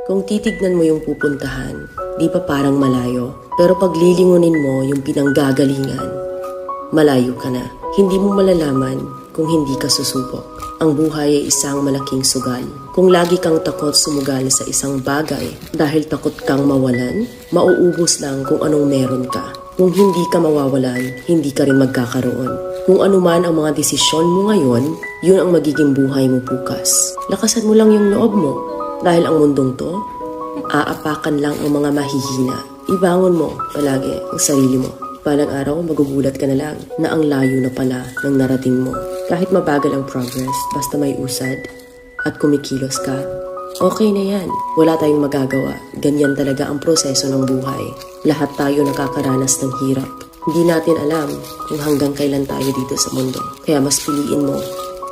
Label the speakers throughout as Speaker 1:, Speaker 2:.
Speaker 1: Kung titignan mo yung pupuntahan, di pa parang malayo. Pero pag lilingunin mo yung pinanggagalingan, malayo ka na. Hindi mo malalaman kung hindi ka susubok. Ang buhay ay isang malaking sugal. Kung lagi kang takot sumugal sa isang bagay dahil takot kang mawalan, mauubos lang kung anong meron ka. Kung hindi ka mawawalan, hindi ka rin magkakaroon. Kung ano man ang mga desisyon mo ngayon, yun ang magiging buhay mo bukas. Lakasan mo lang yung loob mo. Dahil ang mundong to, aapakan lang ang mga mahihina. Ibangon mo palagi ang sarili mo. Balang araw, magugulat ka na lang na ang layo na pala ng narating mo. Kahit mabagal ang progress, basta may usad at kumikilos ka, okay na yan. Wala tayong magagawa. Ganyan talaga ang proseso ng buhay. Lahat tayo nakakaranas ng hirap. Hindi natin alam kung hanggang kailan tayo dito sa mundo. Kaya mas piliin mo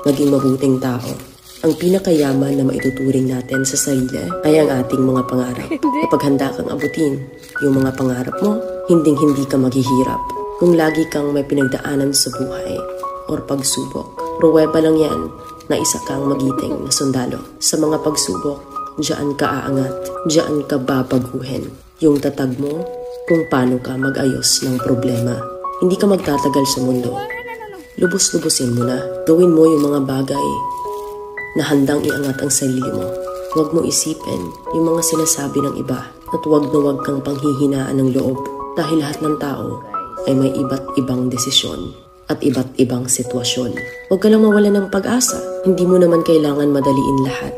Speaker 1: maging mabuting tao. Ang pinakayaman na maituturing natin sa sarili ay ang ating mga pangarap. Kapag handa kang abutin yung mga pangarap mo, hinding-hindi ka maghihirap. Kung lagi kang may pinagdaanan sa buhay or pagsubok, pruweba lang yan na isa kang magiting na sundalo. Sa mga pagsubok, diyan ka aangat, diyan ka babaguhin. Yung tatag mo kung paano ka mag-ayos ng problema. Hindi ka magtatagal sa mundo. Lubos-lubusin mo na. Gawin mo yung mga bagay na handang iangat ang sarili mo. Huwag mo isipin yung mga sinasabi ng iba at huwag na huwag kang panghihinaan ng loob dahil lahat ng tao ay may iba't ibang desisyon at iba't ibang sitwasyon. Huwag ka lang mawalan ng pag-asa. Hindi mo naman kailangan madaliin lahat.